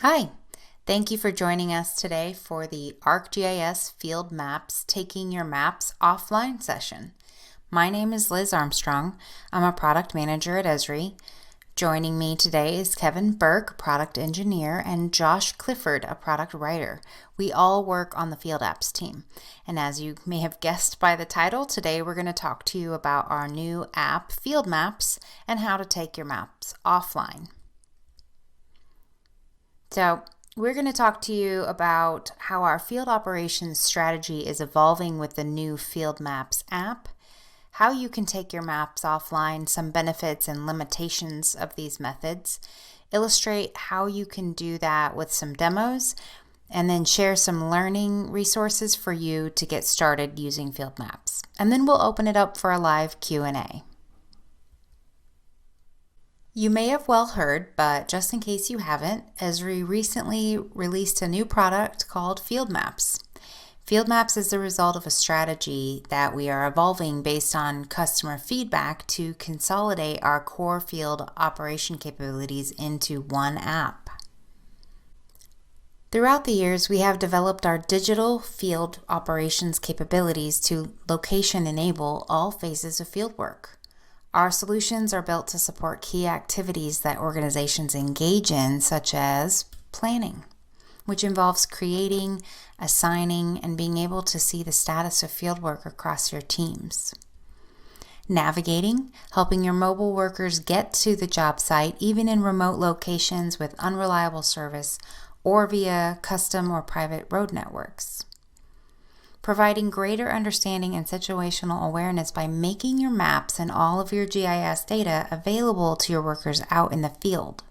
Hi, thank you for joining us today for the ArcGIS Field Maps Taking Your Maps Offline session. My name is Liz Armstrong. I'm a product manager at Esri. Joining me today is Kevin Burke, product engineer, and Josh Clifford, a product writer. We all work on the Field Apps team. And as you may have guessed by the title, today we're going to talk to you about our new app, Field Maps, and how to take your maps offline. So we're going to talk to you about how our field operations strategy is evolving with the new Field Maps app, how you can take your maps offline, some benefits and limitations of these methods, illustrate how you can do that with some demos, and then share some learning resources for you to get started using Field Maps. And then we'll open it up for a live Q&A. You may have well heard, but just in case you haven't, Esri recently released a new product called FieldMaps. FieldMaps is the result of a strategy that we are evolving based on customer feedback to consolidate our core field operation capabilities into one app. Throughout the years, we have developed our digital field operations capabilities to location enable all phases of fieldwork. Our solutions are built to support key activities that organizations engage in, such as planning, which involves creating, assigning, and being able to see the status of fieldwork across your teams. Navigating, helping your mobile workers get to the job site, even in remote locations with unreliable service or via custom or private road networks. Providing greater understanding and situational awareness by making your maps and all of your GIS data available to your workers out in the field.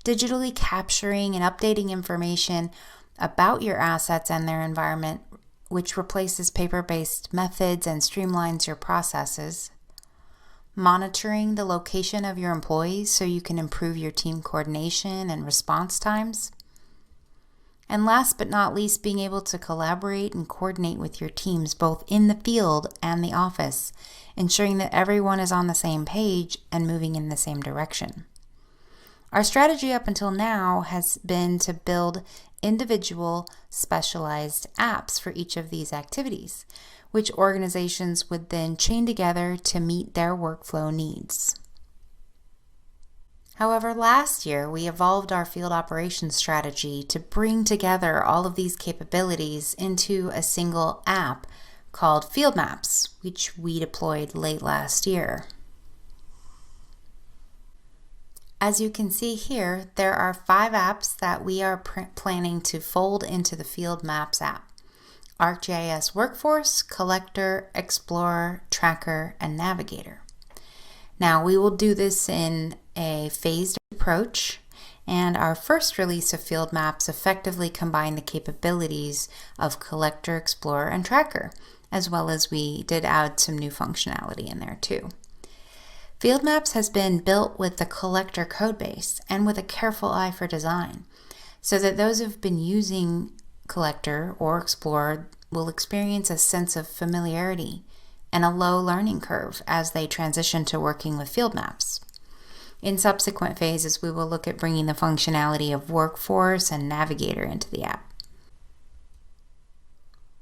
Digitally capturing and updating information about your assets and their environment, which replaces paper-based methods and streamlines your processes. Monitoring the location of your employees so you can improve your team coordination and response times. And last but not least, being able to collaborate and coordinate with your teams both in the field and the office, ensuring that everyone is on the same page and moving in the same direction. Our strategy up until now has been to build individual specialized apps for each of these activities, which organizations would then chain together to meet their workflow needs. However, last year we evolved our field operations strategy to bring together all of these capabilities into a single app called FieldMaps, which we deployed late last year. As you can see here, there are 5 apps that we are planning to fold into the FieldMaps app: ArcGIS Workforce, Collector, Explorer, Tracker, and Navigator. Now, we will do this in a phased approach, and our first release of Field Maps effectively combined the capabilities of Collector, Explorer, and Tracker, as well as we did add some new functionality in there too. Field Maps has been built with the Collector codebase and with a careful eye for design, so that those who've been using Collector or Explorer will experience a sense of familiarity and a low learning curve as they transition to working with Field Maps. In subsequent phases, we will look at bringing the functionality of Workforce and Navigator into the app.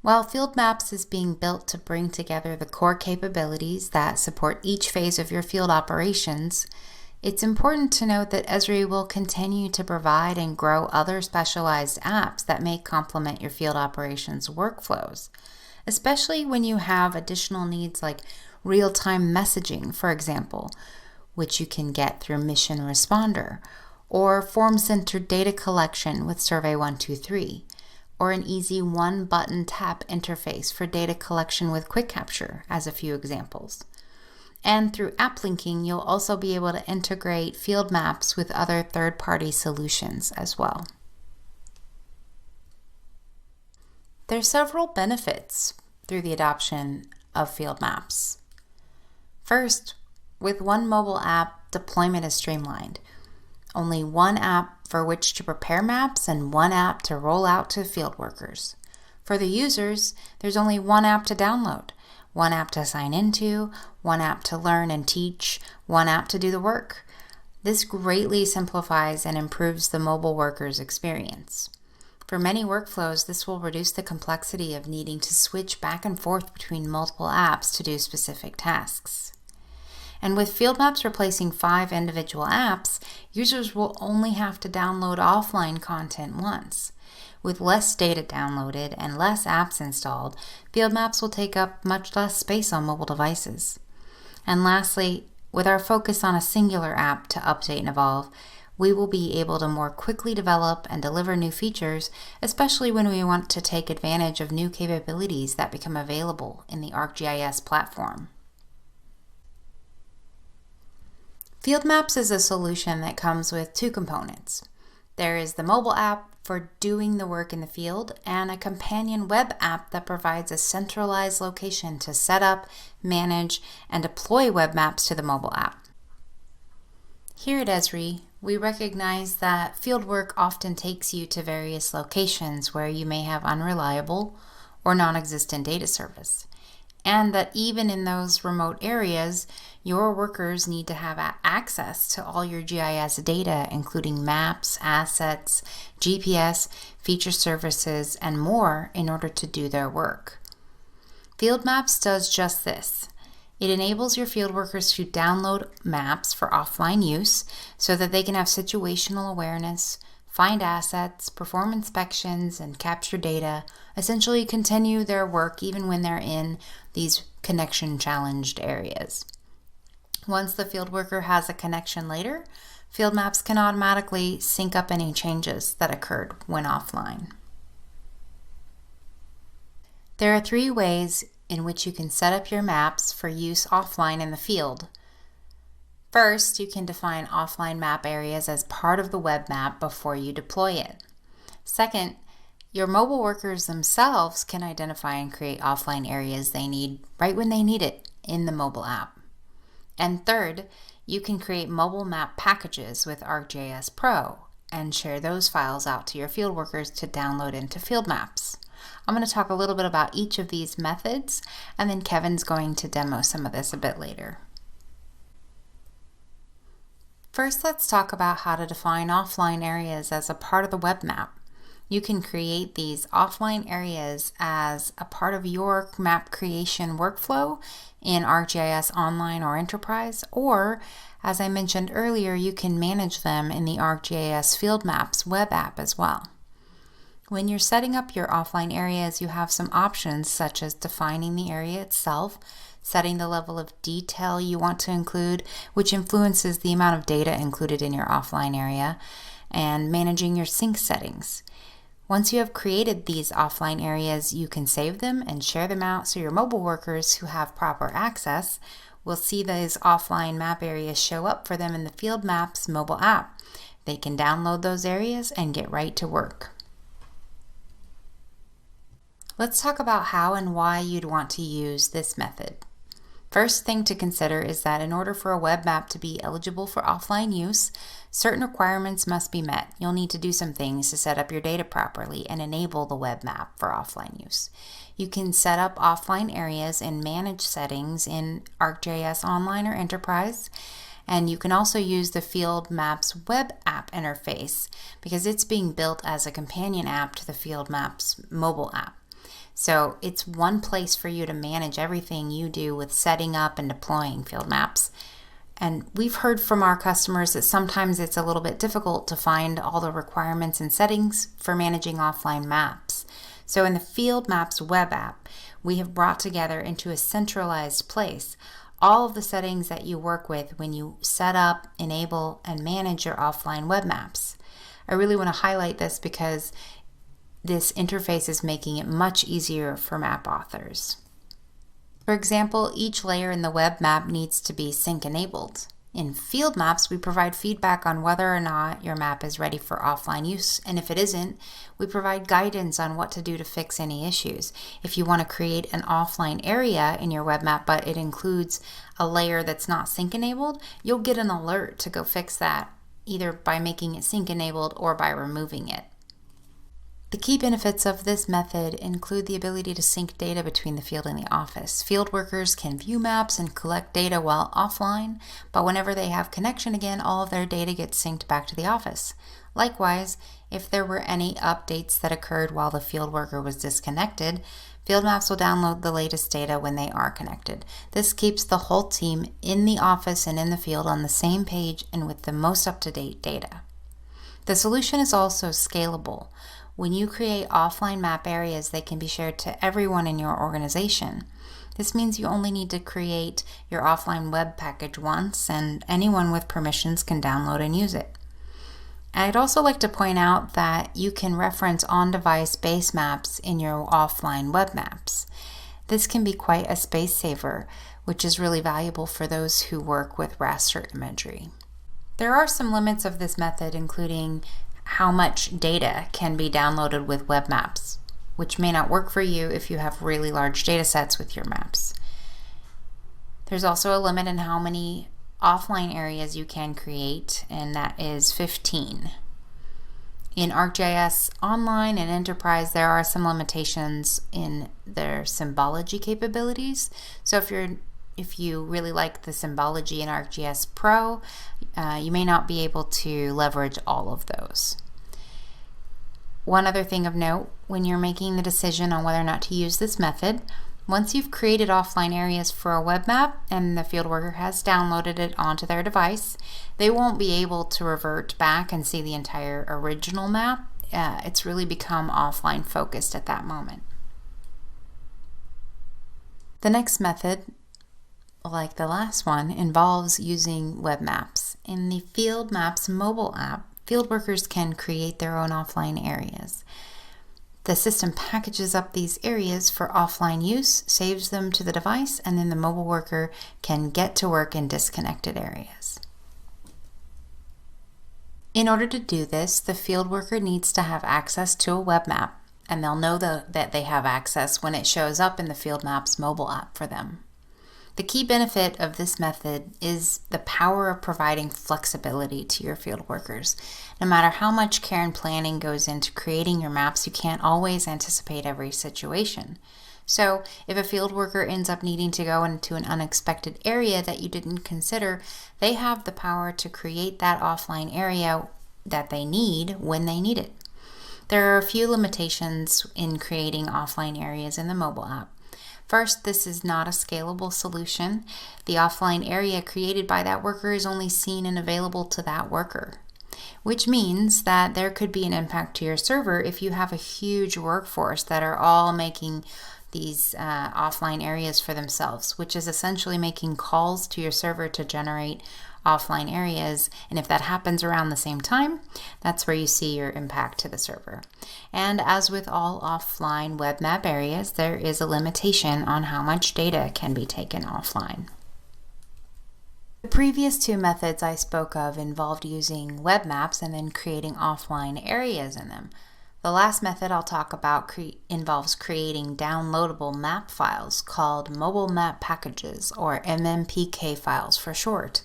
While Field Maps is being built to bring together the core capabilities that support each phase of your field operations, it's important to note that Esri will continue to provide and grow other specialized apps that may complement your field operations workflows, especially when you have additional needs like real-time messaging, for example, which you can get through Mission Responder, or form-centered data collection with Survey 123, or an easy one-button tap interface for data collection with Quick Capture, as a few examples. And through app linking, you'll also be able to integrate Field Maps with other third-party solutions as well. There's several benefits through the adoption of Field Maps. First, with one mobile app, deployment is streamlined. Only one app for which to prepare maps and one app to roll out to field workers. For the users, there's only one app to download, one app to sign into, one app to learn and teach, one app to do the work. This greatly simplifies and improves the mobile worker's experience. For many workflows, this will reduce the complexity of needing to switch back and forth between multiple apps to do specific tasks. And with FieldMaps replacing 5 individual apps, users will only have to download offline content once. With less data downloaded and less apps installed, FieldMaps will take up much less space on mobile devices. And lastly, with our focus on a singular app to update and evolve, we will be able to more quickly develop and deliver new features, especially when we want to take advantage of new capabilities that become available in the ArcGIS platform. FieldMaps is a solution that comes with 2 components. There is the mobile app for doing the work in the field and a companion web app that provides a centralized location to set up, manage, and deploy web maps to the mobile app. Here at Esri, we recognize that fieldwork often takes you to various locations where you may have unreliable or non-existent data service, and that even in those remote areas, your workers need to have access to all your GIS data, including maps, assets, GPS, feature services, and more in order to do their work. FieldMaps does just this. It enables your field workers to download maps for offline use so that they can have situational awareness, find assets, perform inspections, and capture data, essentially continue their work even when they're in these connection-challenged areas. Once the field worker has a connection later, FieldMaps can automatically sync up any changes that occurred when offline. There are 3 ways in which you can set up your maps for use offline in the field. First, you can define offline map areas as part of the web map before you deploy it. Second, your mobile workers themselves can identify and create offline areas they need right when they need it in the mobile app. And third, you can create mobile map packages with ArcGIS Pro and share those files out to your field workers to download into FieldMaps. I'm going to talk a little bit about each of these methods, and then Kevin's going to demo some of this a bit later. First, let's talk about how to define offline areas as a part of the web map. You can create these offline areas as a part of your map creation workflow in ArcGIS Online or Enterprise, or as I mentioned earlier, you can manage them in the ArcGIS Field Maps web app as well. When you're setting up your offline areas, you have some options such as defining the area itself, setting the level of detail you want to include, which influences the amount of data included in your offline area, and managing your sync settings. Once you have created these offline areas, you can save them and share them out so your mobile workers who have proper access will see those offline map areas show up for them in the FieldMaps mobile app. They can download those areas and get right to work. Let's talk about how and why you'd want to use this method. First thing to consider is that in order for a web map to be eligible for offline use, certain requirements must be met. You'll need to do some things to set up your data properly and enable the web map for offline use. You can set up offline areas and manage settings in ArcGIS Online or Enterprise, and you can also use the FieldMaps web app interface because it's being built as a companion app to the FieldMaps mobile app. So it's one place for you to manage everything you do with setting up and deploying FieldMaps. And we've heard from our customers that sometimes it's a little bit difficult to find all the requirements and settings for managing offline maps. So in the FieldMaps web app, we have brought together into a centralized place all of the settings that you work with when you set up, enable, and manage your offline web maps. I really want to highlight this because this interface is making it much easier for map authors. For example, each layer in the web map needs to be sync enabled. In FieldMaps, we provide feedback on whether or not your map is ready for offline use, and if it isn't, we provide guidance on what to do to fix any issues. If you want to create an offline area in your web map, but it includes a layer that's not sync enabled, you'll get an alert to go fix that, either by making it sync enabled or by removing it. The key benefits of this method include the ability to sync data between the field and the office. Field workers can view maps and collect data while offline, but whenever they have connection again, all of their data gets synced back to the office. Likewise, if there were any updates that occurred while the field worker was disconnected, FieldMaps will download the latest data when they are connected. This keeps the whole team in the office and in the field on the same page and with the most up-to-date data. The solution is also scalable. When you create offline map areas, they can be shared to everyone in your organization. This means you only need to create your offline web package once, and anyone with permissions can download and use it. I'd also like to point out that you can reference on-device base maps in your offline web maps. This can be quite a space saver, which is really valuable for those who work with raster imagery. There are some limits of this method, including how much data can be downloaded with web maps, which may not work for you if you have really large data sets with your maps. There's also a limit in how many offline areas you can create, and that is 15. In ArcGIS Online and Enterprise, there are some limitations in their symbology capabilities. So if you really like the symbology in ArcGIS Pro, you may not be able to leverage all of those. One other thing of note, when you're making the decision on whether or not to use this method, once you've created offline areas for a web map and the field worker has downloaded it onto their device, they won't be able to revert back and see the entire original map. It's really become offline focused at that moment. The next method, like the last one, involves using web maps. In the FieldMaps mobile app, field workers can create their own offline areas. The system packages up these areas for offline use, saves them to the device, and then the mobile worker can get to work in disconnected areas. In order to do this, the field worker needs to have access to a web map, and they'll know that they have access when it shows up in the FieldMaps mobile app for them. The key benefit of this method is the power of providing flexibility to your field workers. No matter how much care and planning goes into creating your maps, you can't always anticipate every situation. So if a field worker ends up needing to go into an unexpected area that you didn't consider, they have the power to create that offline area that they need when they need it. There are a few limitations in creating offline areas in the mobile app. First, this is not a scalable solution. The offline area created by that worker is only seen and available to that worker, which means that there could be an impact to your server if you have a huge workforce that are all making these offline areas for themselves, which is essentially making calls to your server to generate offline areas. And if that happens around the same time, that's where you see your impact to the server. And as with all offline web map areas, there is a limitation on how much data can be taken offline. The previous two methods I spoke of involved using web maps and then creating offline areas in them. The last method I'll talk about involves creating downloadable map files called mobile map packages, or MMPK files for short.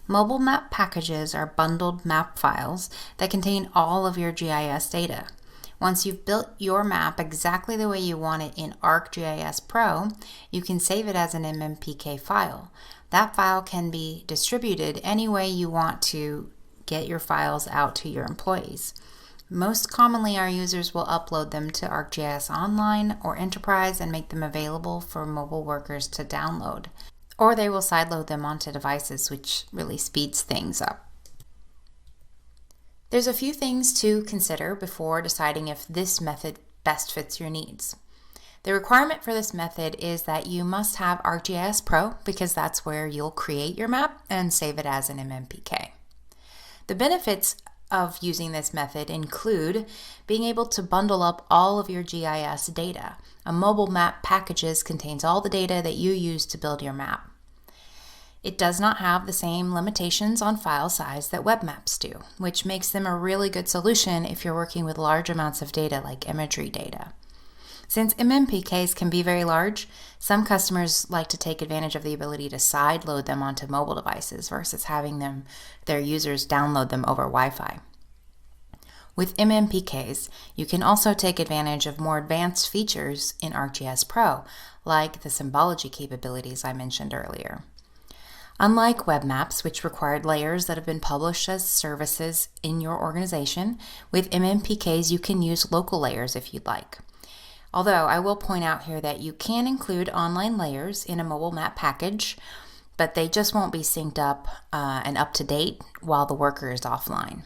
Mobile map packages are bundled map files that contain all of your GIS data. Once you've built your map exactly the way you want it in ArcGIS Pro, you can save it as an MMPK file. That file can be distributed any way you want to get your files out to your employees. Most commonly, our users will upload them to ArcGIS Online or Enterprise and make them available for mobile workers to download. Or they will sideload them onto devices, which really speeds things up. There's a few things to consider before deciding if this method best fits your needs. The requirement for this method is that you must have ArcGIS Pro, because that's where you'll create your map and save it as an MMPK. The benefits of using this method include being able to bundle up all of your GIS data. A mobile map packages contains all the data that you use to build your map. It does not have the same limitations on file size that web maps do, which makes them a really good solution if you're working with large amounts of data like imagery data. Since MMPKs can be very large, some customers like to take advantage of the ability to sideload them onto mobile devices versus having their users download them over Wi-Fi. With MMPKs, you can also take advantage of more advanced features in ArcGIS Pro, like the symbology capabilities I mentioned earlier. Unlike web maps, which required layers that have been published as services in your organization, with MMPKs you can use local layers if you'd like. Although I will point out here that you can include online layers in a mobile map package, but they just won't be synced up and up to date while the worker is offline.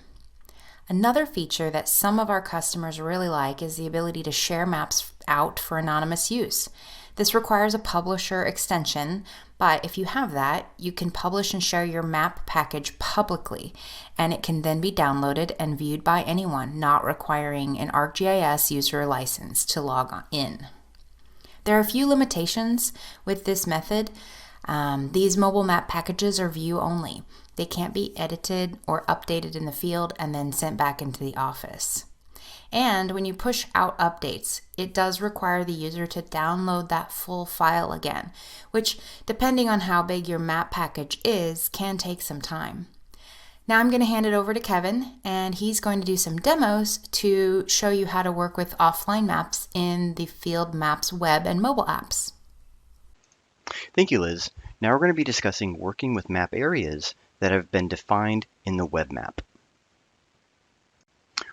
Another feature that some of our customers really like is the ability to share maps out for anonymous use. This requires a publisher extension, but if you have that, you can publish and share your map package publicly, and it can then be downloaded and viewed by anyone, not requiring an ArcGIS user license to log in. There are a few limitations with this method. These mobile map packages are view only. They can't be edited or updated in the field and then sent back into the office. And when you push out updates, it does require the user to download that full file again, which, depending on how big your map package is, can take some time. Now I'm going to hand it over to Kevin, and he's going to do some demos to show you how to work with offline maps in the FieldMaps web and mobile apps. Thank you, Liz. Now we're going to be discussing working with map areas that have been defined in the web map.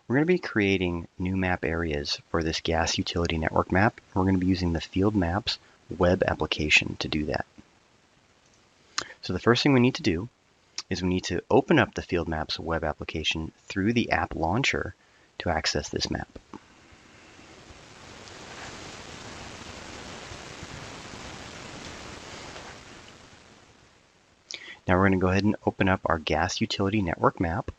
We're going to be creating new map areas for this gas utility network map. We're going to be using the FieldMaps web application to do that. So the first thing we need to do is we need to open up the FieldMaps web application through the app launcher to access this map. Now we're going to go ahead and open up our gas utility network map.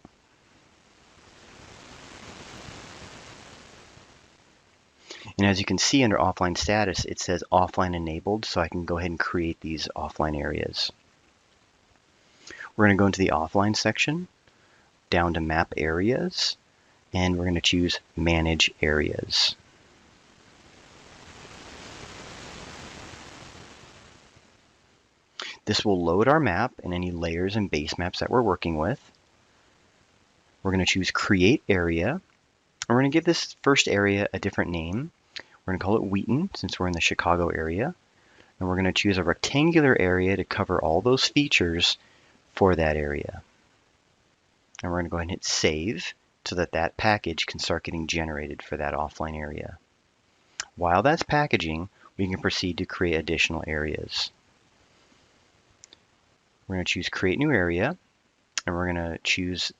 And as you can see under offline status, it says offline enabled, so I can go ahead and create these offline areas. We're going to go into the offline section, down to map areas, and we're going to choose manage areas. This will load our map and any layers and base maps that we're working with. We're going to choose Create Area, and we're going to give this first area a different name. We're going to call it Wheaton, since we're in the Chicago area. And we're going to choose a rectangular area to cover all those features for that area. And we're going to go ahead and hit Save, so that that package can start getting generated for that offline area. While that's packaging, we can proceed to create additional areas. We're going to choose Create New Area, and we're going to choose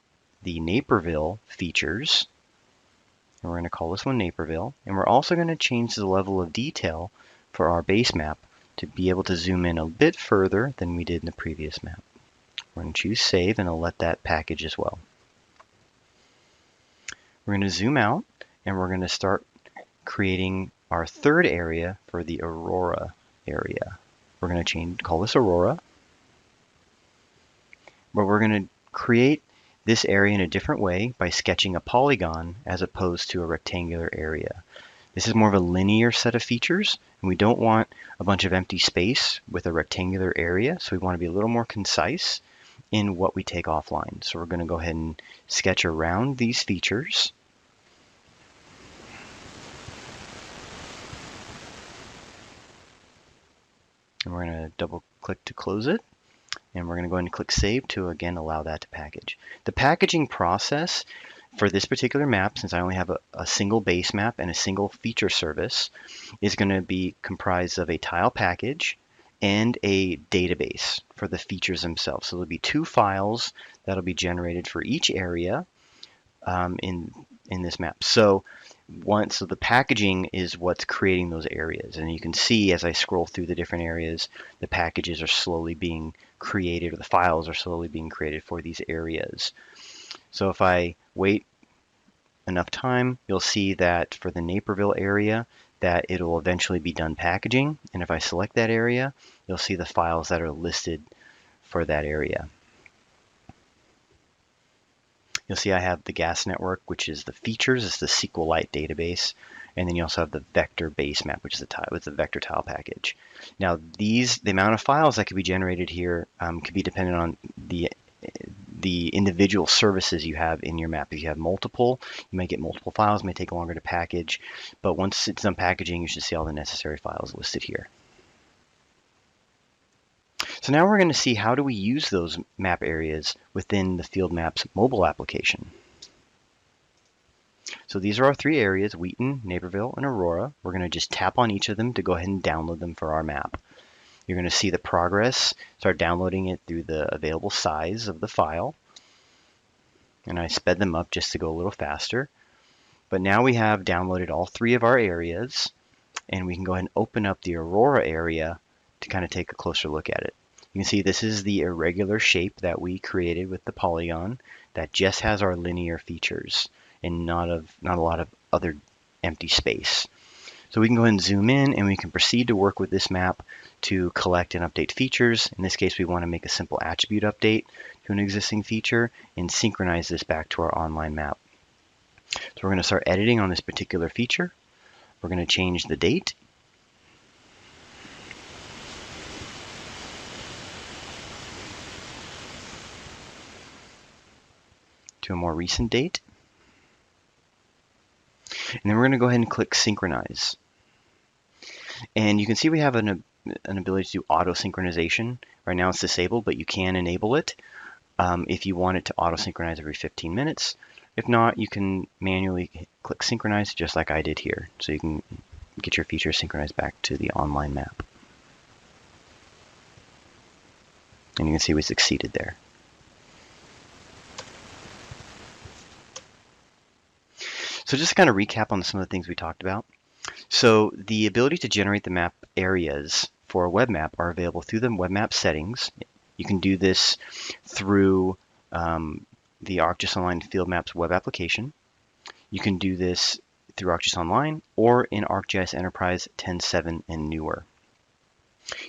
the Naperville features. And we're going to call this one Naperville. And we're also going to change the level of detail for our base map to be able to zoom in a bit further than we did in the previous map. We're going to choose Save, and I'll let that package as well. We're going to zoom out, and we're going to start creating our third area for the Aurora area. We're going to call this Aurora. But we're going to create this area in a different way by sketching a polygon as opposed to a rectangular area. This is more of a linear set of features, and we don't want a bunch of empty space with a rectangular area, so we want to be a little more concise in what we take offline. So we're going to go ahead and sketch around these features. And we're going to double click to close it. And we're going to go ahead and click Save to again allow that to package. The packaging process for this particular map, since I only have a single base map and a single feature service, is going to be comprised of a tile package and a database for the features themselves. So there'll be two files that'll be generated for each area in this map. So the packaging is what's creating those areas, and you can see as I scroll through the different areas, the packages are slowly being created, or the files are slowly being created for these areas. So if I wait enough time, you'll see that for the Naperville area that it'll eventually be done packaging, and if I select that area, you'll see the files that are listed for that area. You'll see I have the gas network, which is the features, it's the SQLite database, and then you also have the vector base map, which is the vector tile package. Now the amount of files that could be generated here could be dependent on the individual services you have in your map. If you have multiple, you might get multiple files, it may take longer to package, but once it's done packaging, you should see all the necessary files listed here. So now we're going to see how do we use those map areas within the FieldMaps mobile application. So these are our three areas, Wheaton, Naperville, and Aurora. We're going to just tap on each of them to go ahead and download them for our map. You're going to see the progress, start downloading it through the available size of the file. And I sped them up just to go a little faster. But now we have downloaded all three of our areas, and we can go ahead and open up the Aurora area to kind of take a closer look at it. You can see this is the irregular shape that we created with the polygon that just has our linear features and not a lot of other empty space. So we can go ahead and zoom in, and we can proceed to work with this map to collect and update features. In this case, we want to make a simple attribute update to an existing feature and synchronize this back to our online map. So we're going to start editing on this particular feature. We're going to change the date. To a more recent date. And then we're going to go ahead and click Synchronize. And you can see we have an ability to do auto synchronization. Right now it's disabled, but you can enable it if you want it to auto synchronize every 15 minutes. If not, you can manually click Synchronize just like I did here. So you can get your feature synchronized back to the online map. And you can see we succeeded there. So just to kind of recap on some of the things we talked about. So the ability to generate the map areas for a web map are available through the web map settings. You can do this through the ArcGIS Online Field Maps web application. You can do this through ArcGIS Online or in ArcGIS Enterprise 10.7 and newer.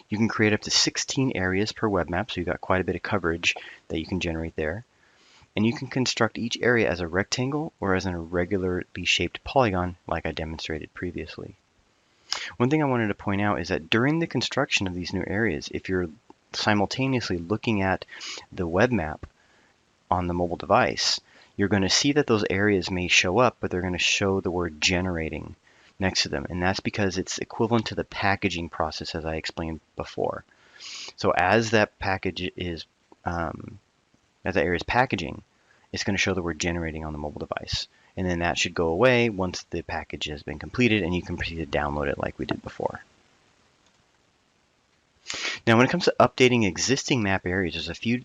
You can create up to 16 areas per web map, so you've got quite a bit of coverage that you can generate there. And you can construct each area as a rectangle or as an irregularly shaped polygon like I demonstrated previously. One thing I wanted to point out is that during the construction of these new areas, if you're simultaneously looking at the web map on the mobile device, you're going to see that those areas may show up, but they're going to show the word generating next to them. And that's because it's equivalent to the packaging process as I explained before. So as that package is as that area is packaging, it's going to show the word generating on the mobile device. And then that should go away once the package has been completed and you can proceed to download it like we did before. Now when it comes to updating existing map areas, there's a few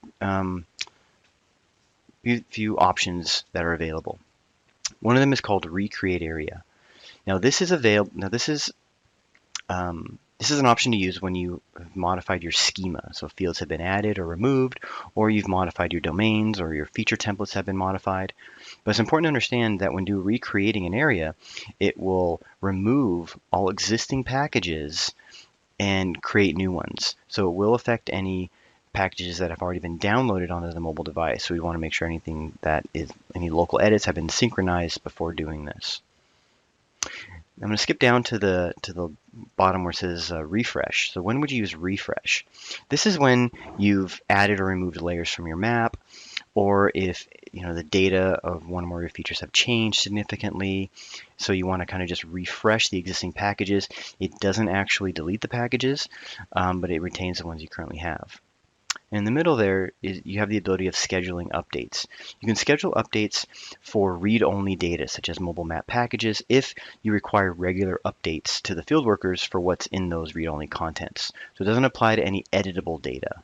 options that are available. One of them is called Recreate Area. Now this is an option to use when you have modified your schema. So fields have been added or removed, or you've modified your domains, or your feature templates have been modified. But it's important to understand that when you're recreating an area, it will remove all existing packages and create new ones. So it will affect any packages that have already been downloaded onto the mobile device. So we want to make sure any local edits have been synchronized before doing this. I'm going to skip down to the bottom where it says refresh. So when would you use refresh? This is when you've added or removed layers from your map, or if the data of one or more of your features have changed significantly. So you want to kind of just refresh the existing packages. It doesn't actually delete the packages, but it retains the ones you currently have. In the middle there, you have the ability of scheduling updates. You can schedule updates for read-only data, such as mobile map packages, if you require regular updates to the field workers for what's in those read-only contents. So it doesn't apply to any editable data.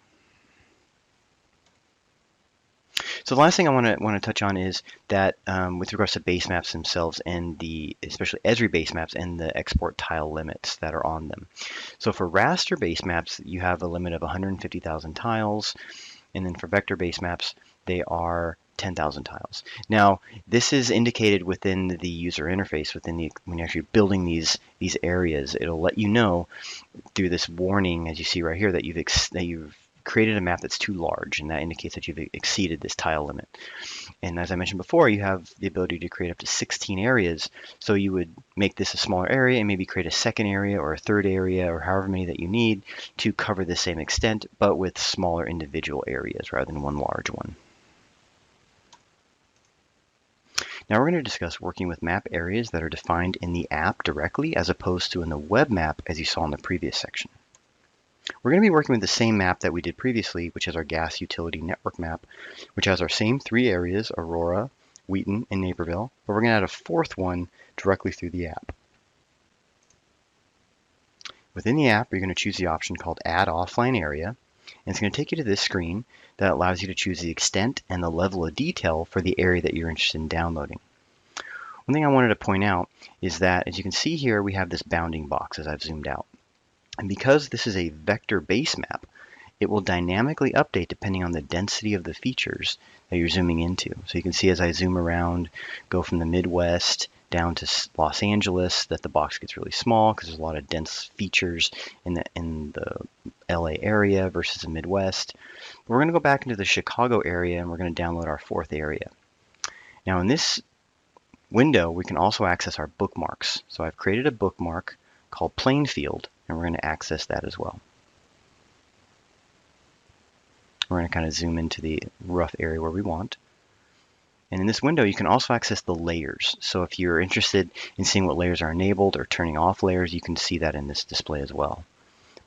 So the last thing I want to touch on is that with regards to base maps themselves and especially Esri base maps and the export tile limits that are on them. So for raster base maps, you have a limit of 150,000 tiles, and then for vector base maps, they are 10,000 tiles. Now, this is indicated within the user interface, when you're actually building these areas. It'll let you know through this warning, as you see right here, that you've created a map that's too large, and that indicates that you've exceeded this tile limit. And as I mentioned before, you have the ability to create up to 16 areas. So you would make this a smaller area and maybe create a second area or a third area or however many that you need to cover the same extent, but with smaller individual areas rather than one large one. Now we're going to discuss working with map areas that are defined in the app directly as opposed to in the web map as you saw in the previous section. We're going to be working with the same map that we did previously, which is our gas utility network map, which has our same 3 areas, Aurora, Wheaton, and Naperville, but we're going to add a 4th one directly through the app. Within the app, you're going to choose the option called Add Offline Area, and it's going to take you to this screen that allows you to choose the extent and the level of detail for the area that you're interested in downloading. One thing I wanted to point out is that, as you can see here, we have this bounding box as I've zoomed out. And because this is a vector base map, it will dynamically update depending on the density of the features that you're zooming into. So you can see as I zoom around, go from the Midwest down to Los Angeles, that the box gets really small because there's a lot of dense features in the LA area versus the Midwest. We're going to go back into the Chicago area and we're going to download our 4th area. Now in this window, we can also access our bookmarks. So I've created a bookmark called Plainfield, and we're going to access that as well. We're going to kind of zoom into the rough area where we want. And in this window, you can also access the layers. So if you're interested in seeing what layers are enabled or turning off layers, you can see that in this display as well.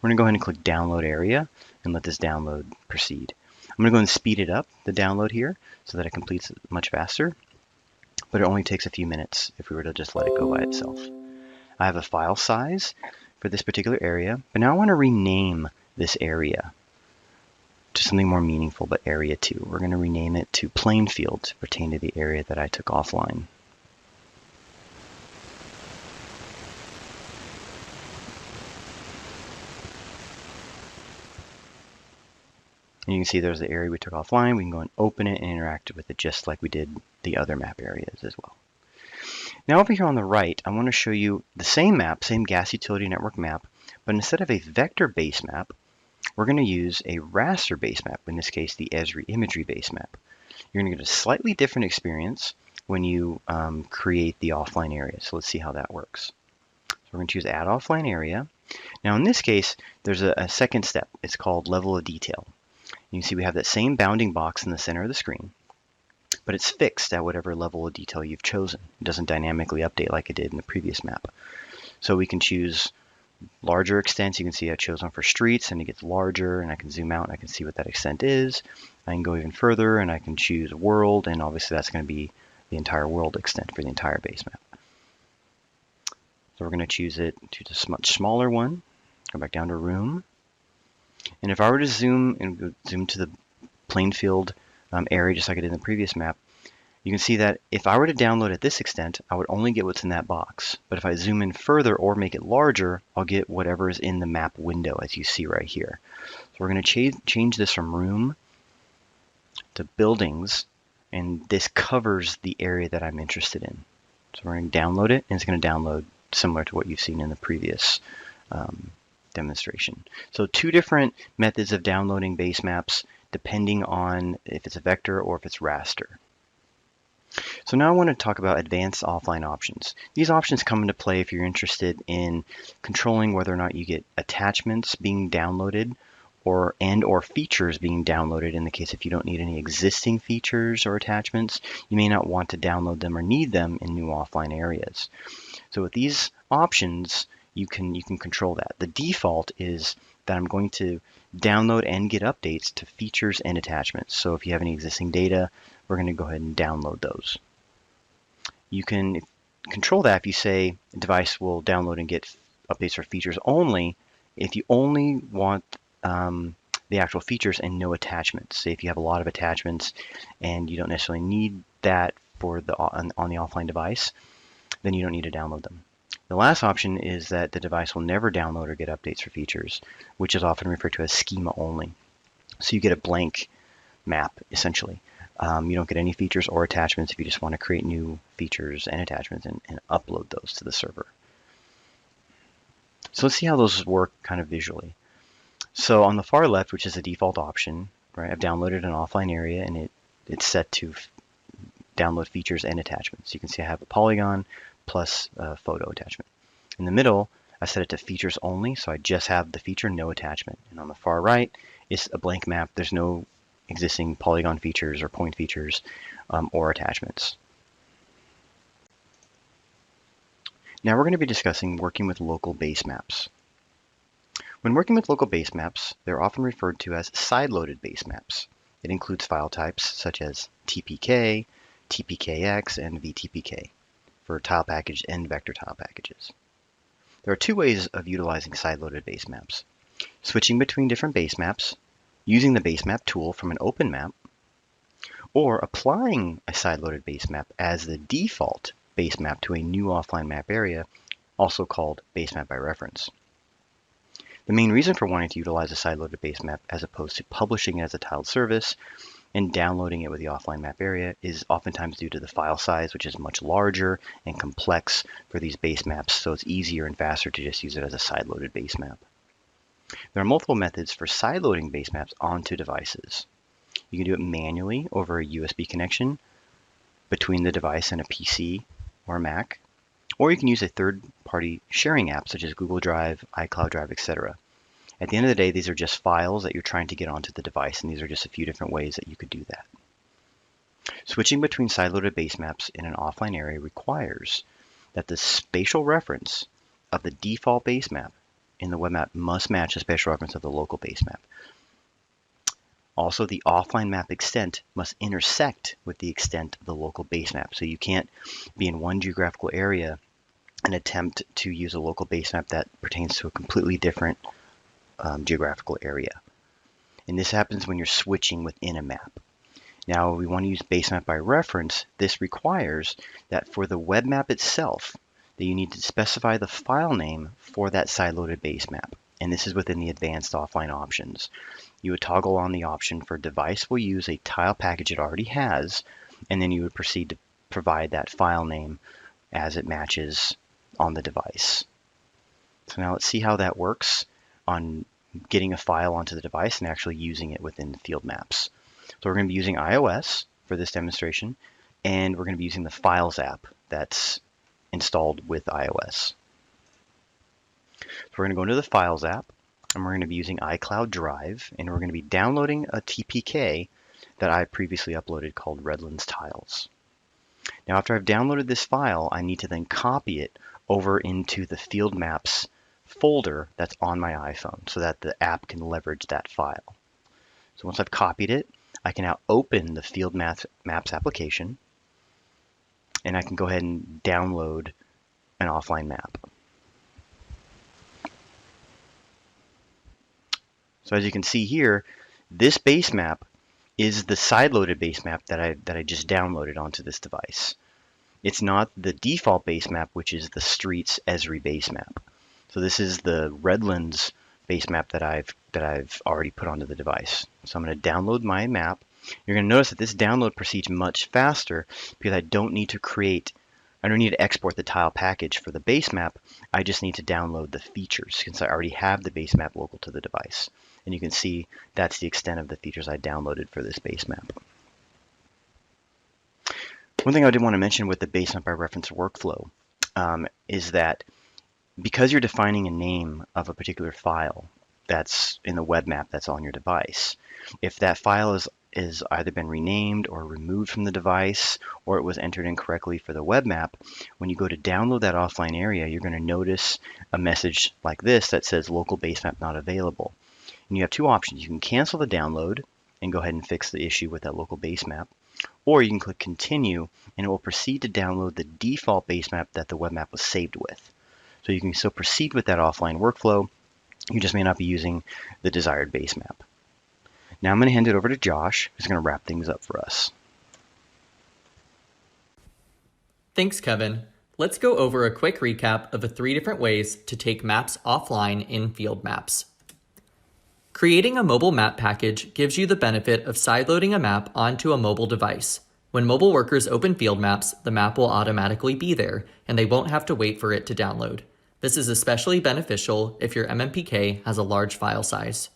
We're going to go ahead and click Download Area and let this download proceed. I'm going to go and speed it up, the download here, so that it completes much faster. But it only takes a few minutes if we were to just let it go by itself. I have a file size for this particular area, but now I want to rename this area to something more meaningful, but Area 2. We're going to rename it to Plainfield to pertain to the area that I took offline. And you can see there's the area we took offline. We can go and open it and interact with it just like we did the other map areas as well. Now over here on the right, I want to show you the same map, same gas utility network map, but instead of a vector base map, we're going to use a raster base map, in this case the Esri imagery base map. You're going to get a slightly different experience when you create the offline area. So let's see how that works. So we're going to choose Add Offline Area. Now in this case, there's a second step. It's called Level of Detail. You can see we have that same bounding box in the center of the screen, but it's fixed at whatever level of detail you've chosen. It doesn't dynamically update like it did in the previous map. So we can choose larger extents. You can see I chose one for streets and it gets larger, and I can zoom out and I can see what that extent is. I can go even further and I can choose world, and obviously that's going to be the entire world extent for the entire base map. So we're going to choose a much smaller one, go back down to room. And if I were to zoom to the Plainfield area just like I did in the previous map, you can see that if I were to download at this extent, I would only get what's in that box. But if I zoom in further or make it larger, I'll get whatever is in the map window, as you see right here. So we're going to change this from room to buildings, and this covers the area that I'm interested in. So we're going to download it, and it's going to download similar to what you've seen in the previous demonstration. So 2 different methods of downloading base maps depending on if it's a vector or if it's raster. So now I want to talk about advanced offline options. These options come into play if you're interested in controlling whether or not you get attachments being downloaded or features being downloaded. In the case if you don't need any existing features or attachments, you may not want to download them or need them in new offline areas. So with these options, you can control that. The default is that I'm going to download and get updates to features and attachments. So if you have any existing data, we're going to go ahead and download those. You can control that if you say the device will download and get updates for features only if you only want the actual features and no attachments. Say if you have a lot of attachments and you don't necessarily need that for on the offline device, then you don't need to download them. The last option is that the device will never download or get updates for features, which is often referred to as schema only. So you get a blank map, essentially. You don't get any features or attachments if you just want to create new features and attachments and upload those to the server. So let's see how those work kind of visually. So on the far left, which is the default option, right, I've downloaded an offline area and it's set to download features and attachments. You can see I have a polygon plus a photo attachment. In the middle, I set it to features only, so I just have the feature, no attachment. And on the far right, it's a blank map. There's no existing polygon features or point features or attachments. Now we're going to be discussing working with local base maps. When working with local base maps, they're often referred to as side-loaded base maps. It includes file types such as TPK, TPKX, and VTPK for tile package and vector tile packages. There are two ways of utilizing side-loaded base maps: switching between different base maps, using the base map tool from an open map, or applying a side-loaded base map as the default base map to a new offline map area, also called base map by reference. The main reason for wanting to utilize a side-loaded base map as opposed to publishing it as a tiled service and downloading it with the offline map area is oftentimes due to the file size, which is much larger and complex for these base maps, so it's easier and faster to just use it as a side-loaded base map. There are multiple methods for side-loading base maps onto devices. You can do it manually over a USB connection between the device and a PC or a Mac, or you can use a third-party sharing app such as Google Drive, iCloud Drive, etc. At the end of the day, these are just files that you're trying to get onto the device, and these are just a few different ways that you could do that. Switching between side-loaded base maps in an offline area requires that the spatial reference of the default base map in the web map must match the spatial reference of the local base map. Also, the offline map extent must intersect with the extent of the local base map. So you can't be in one geographical area and attempt to use a local base map that pertains to a completely different geographical area. And this happens when you're switching within a map. Now, we want to use base map by reference. This requires that for the web map itself, that you need to specify the file name for that side-loaded base map. And this is within the advanced offline options. You would toggle on the option for device will use a tile package it already has, and then you would proceed to provide that file name as it matches on the device. So now let's see how that works on getting a file onto the device and actually using it within FieldMaps. So we're going to be using iOS for this demonstration, and we're going to be using the Files app that's installed with iOS. So we're going to go into the Files app, and we're going to be using iCloud Drive, and we're going to be downloading a TPK that I previously uploaded called Redlands Tiles. Now, after I've downloaded this file, I need to then copy it over into the FieldMaps folder that's on my iPhone so that the app can leverage that file. So once I've copied it, I can now open the FieldMaps application, and I can go ahead and download an offline map. So as you can see here, this base map is the side-loaded base map that I just downloaded onto this device. It's not the default base map, which is the Streets Esri base map. So this is the Redlands base map that I've already put onto the device. So I'm going to download my map. You're going to notice that this download proceeds much faster because I don't need to export the tile package for the base map. I just need to download the features since I already have the base map local to the device. And you can see that's the extent of the features I downloaded for this base map. One thing I did want to mention with the base map by reference workflow is that because you're defining a name of a particular file that's in the web map that's on your device, if that file is either been renamed or removed from the device, or it was entered incorrectly for the web map, when you go to download that offline area, you're going to notice a message like this that says local base map not available. And you have two options. You can cancel the download and go ahead and fix the issue with that local base map, or you can click continue and it will proceed to download the default base map that the web map was saved with. So you can still proceed with that offline workflow. You just may not be using the desired base map. Now I'm going to hand it over to Josh, who's going to wrap things up for us. Thanks, Kevin. Let's go over a quick recap of the 3 different ways to take maps offline in FieldMaps. Creating a mobile map package gives you the benefit of sideloading a map onto a mobile device. When mobile workers open FieldMaps, the map will automatically be there, and they won't have to wait for it to download. This is especially beneficial if your MMPK has a large file size.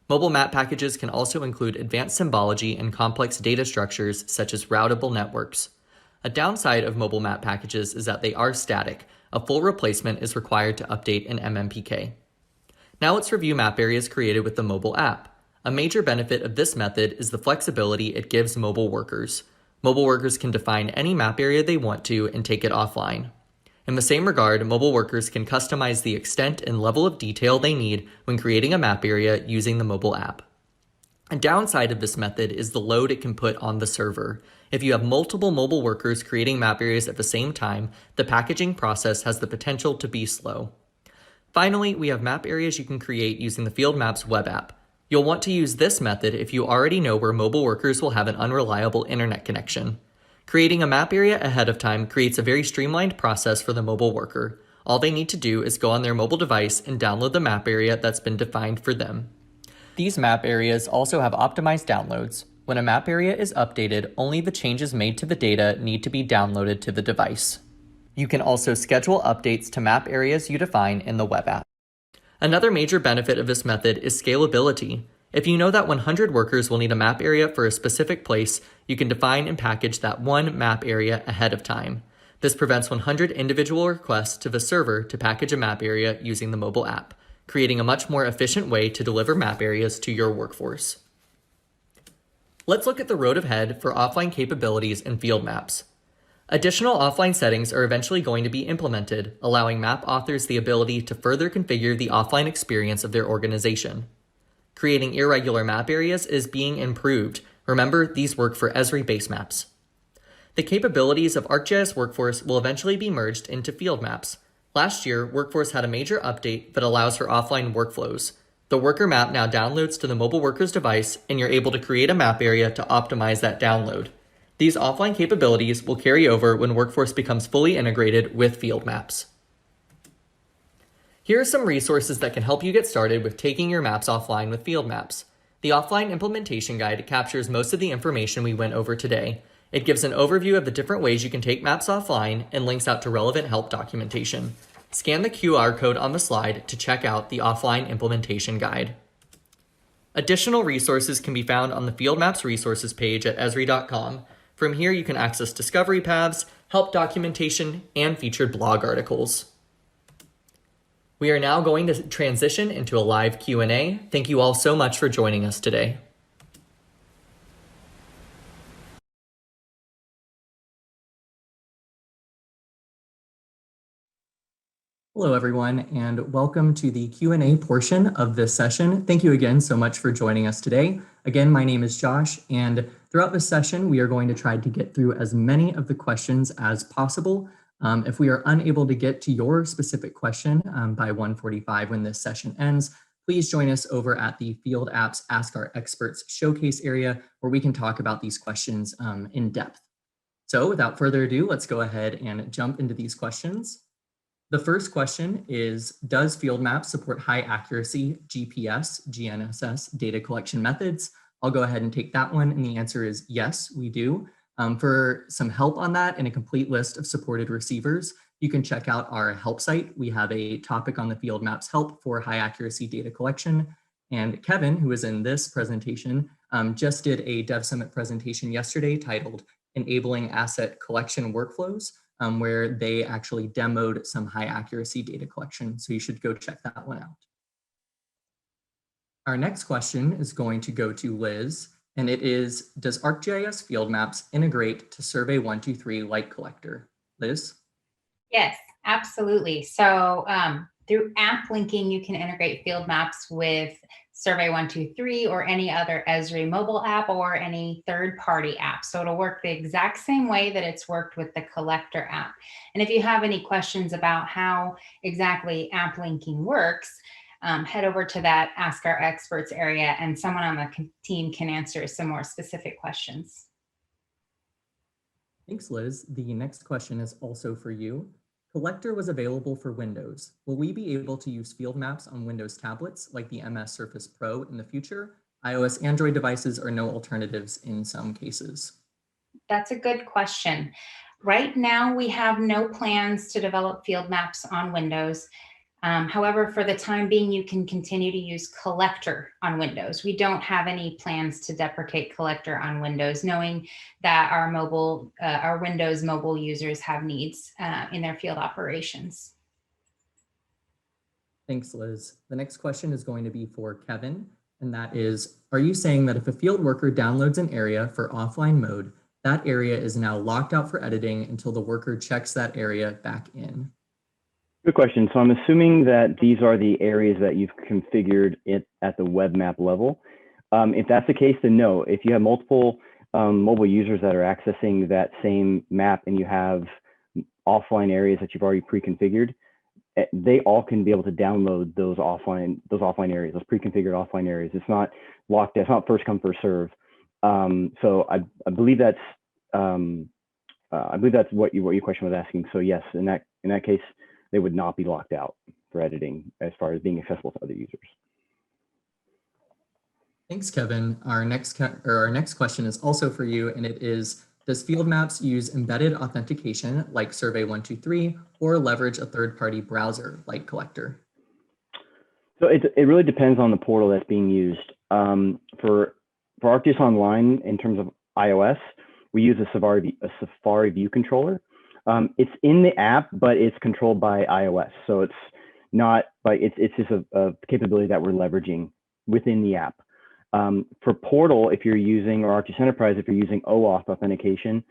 Mobile map packages can also include advanced symbology and complex data structures such as routable networks. A downside of mobile map packages is that they are static. A full replacement is required to update an MMPK. Now let's review map areas created with the mobile app. A major benefit of this method is the flexibility it gives mobile workers. Mobile workers can define any map area they want to and take it offline. In the same regard, mobile workers can customize the extent and level of detail they need when creating a map area using the mobile app. A downside of this method is the load it can put on the server. If you have multiple mobile workers creating map areas at the same time, the packaging process has the potential to be slow. Finally, we have map areas you can create using the FieldMaps web app. You'll want to use this method if you already know where mobile workers will have an unreliable internet connection. Creating a map area ahead of time creates a very streamlined process for the mobile worker. All they need to do is go on their mobile device and download the map area that's been defined for them. These map areas also have optimized downloads. When a map area is updated, only the changes made to the data need to be downloaded to the device. You can also schedule updates to map areas you define in the web app. Another major benefit of this method is scalability. If you know that 100 workers will need a map area for a specific place, you can define and package that one map area ahead of time. This prevents 100 individual requests to the server to package a map area using the mobile app, creating a much more efficient way to deliver map areas to your workforce. Let's look at the road ahead for offline capabilities in FieldMaps. Additional offline settings are eventually going to be implemented, allowing map authors the ability to further configure the offline experience of their organization. Creating irregular map areas is being improved. Remember, these work for Esri base maps. The capabilities of ArcGIS Workforce will eventually be merged into FieldMaps. Last year, Workforce had a major update that allows for offline workflows. The worker map now downloads to the mobile worker's device, and you're able to create a map area to optimize that download. These offline capabilities will carry over when Workforce becomes fully integrated with FieldMaps. Here are some resources that can help you get started with taking your maps offline with FieldMaps. The Offline Implementation Guide captures most of the information we went over today. It gives an overview of the different ways you can take maps offline and links out to relevant help documentation. Scan the QR code on the slide to check out the Offline Implementation Guide. Additional resources can be found on the FieldMaps resources page at esri.com. From here, you can access discovery paths, help documentation, and featured blog articles. We are now going to transition into a live Q&A. Thank you all so much for joining us today. Hello, everyone, and welcome to the Q&A portion of this session. Thank you again so much for joining us today. Again, my name is Josh, and throughout this session, we are going to try to get through as many of the questions as possible. If we are unable to get to your specific question by 1:45 when this session ends, please join us over at the Field Apps Ask Our Experts showcase area, where we can talk about these questions in depth. So without further ado, let's go ahead and jump into these questions. The first question is, does FieldMaps support high accuracy GPS, GNSS data collection methods? I'll go ahead and take that one, and the answer is yes, we do. For some help on that and a complete list of supported receivers, you can check out our help site. We have a topic on the FieldMaps help for high accuracy data collection. And Kevin, who is in this presentation, just did a Dev Summit presentation yesterday titled Enabling Asset Collection Workflows, where they actually demoed some high accuracy data collection. So you should go check that one out. Our next question is going to go to Liz, and it is, does ArcGIS Field Maps integrate to Survey 123 Light Collector? Liz? Yes, absolutely. So through app linking, you can integrate Field Maps with Survey 123 or any other Esri mobile app or any third-party app. So it'll work the exact same way that it's worked with the Collector app. And if you have any questions about how exactly app linking works, head over to that Ask Our Experts area, and someone on the team can answer some more specific questions. Thanks, Liz. The next question is also for you. Collector was available for Windows. Will we be able to use Field Maps on Windows tablets like the MS Surface Pro in the future? iOS, Android devices are no alternatives in some cases. That's a good question. Right now, we have no plans to develop Field Maps on Windows. However, for the time being, you can continue to use Collector on Windows. We don't have any plans to deprecate Collector on Windows, knowing that our Windows mobile users have needs in their field operations. Thanks, Liz. The next question is going to be for Kevin, and that is, are you saying that if a field worker downloads an area for offline mode, That area is now locked out for editing until the worker checks that area back in. Good question. So I'm assuming that these are the areas that you've configured it at the web map level. If that's the case, then no. If you have multiple mobile users that are accessing that same map and you have offline areas that you've already pre-configured, they all can be able to download those offline areas, those pre-configured offline areas. It's not locked. It's not first come first serve. So I believe that's what your question was asking. So yes, in that case, they would not be locked out for editing as far as being accessible to other users. Thanks, Kevin. Our next question is also for you, and it is, does FieldMaps use embedded authentication like Survey123 or leverage a third-party browser like Collector? So it really depends on the portal that's being used. For ArcGIS Online, in terms of iOS, we use a Safari View controller. It's in the app, but it's controlled by iOS. So it's not like it's just a capability that we're leveraging within the app. For Portal, if you're using, or ArcGIS Enterprise, if you're using OAuth authentication,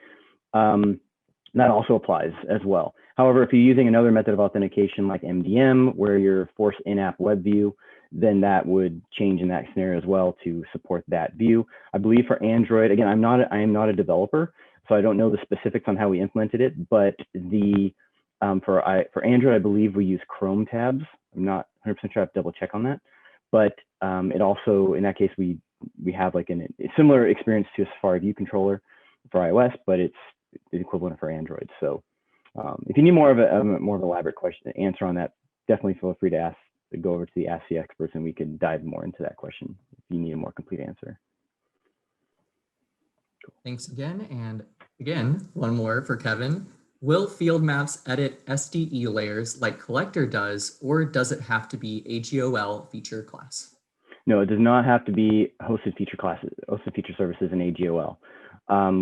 that also applies as well. However, if you're using another method of authentication like MDM, where you're forced in-app web view, then that would change in that scenario as well to support that view. I believe for Android, again, I am not a developer, so I don't know the specifics on how we implemented it, but for Android, I believe we use Chrome tabs. I'm not 100% sure. I have to double check on that. But it also, in that case, we have like a similar experience to a Safari View controller for iOS, but it's the equivalent for Android. So if you need more of an elaborate answer on that, definitely feel free to go over to the Ask the Experts, and we can dive more into that question if you need a more complete answer. Cool. Thanks again. And again, one more for Kevin. Will FieldMaps edit SDE layers like Collector does, or does it have to be AGOL feature class? No, it does not have to be hosted feature services in AGOL.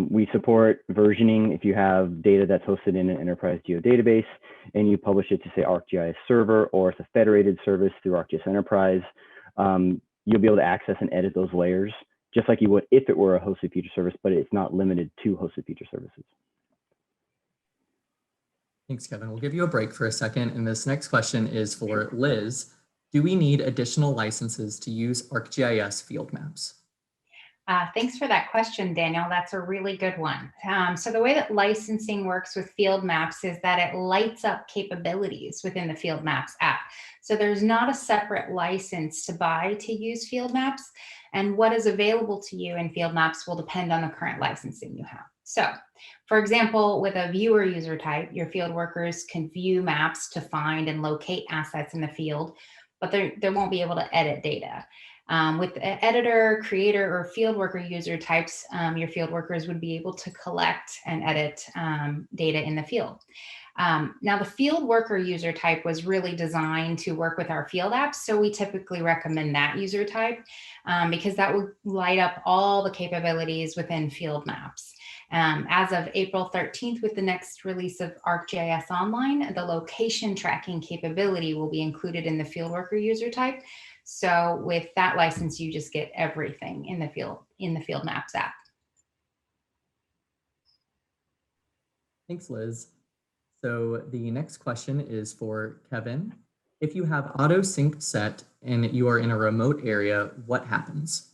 We support versioning if you have data that's hosted in an enterprise geodatabase and you publish it to say ArcGIS server, or it's a federated service through ArcGIS Enterprise. You'll be able to access and edit those layers just like you would if it were a hosted feature service, but it's not limited to hosted feature services. Thanks, Kevin. We'll give you a break for a second. And this next question is for Liz. Do we need additional licenses to use ArcGIS Field Maps? Thanks for that question, Daniel. That's a really good one. So the way that licensing works with Field Maps is that it lights up capabilities within the Field Maps app. So there's not a separate license to buy to use Field Maps, and what is available to you in Field Maps will depend on the current licensing you have. So, for example, with a viewer user type, your field workers can view maps to find and locate assets in the field, but they won't be able to edit data. With the editor, creator, or field worker user types, your field workers would be able to collect and edit data in the field. Now, the field worker user type was really designed to work with our field apps, so we typically recommend that user type because that would light up all the capabilities within Field Maps. As of April 13th, with the next release of ArcGIS Online, the location tracking capability will be included in the field worker user type. So with that license, you just get everything in the Field Maps app. Thanks, Liz. So the next question is for Kevin. If you have auto sync set and you are in a remote area, what happens?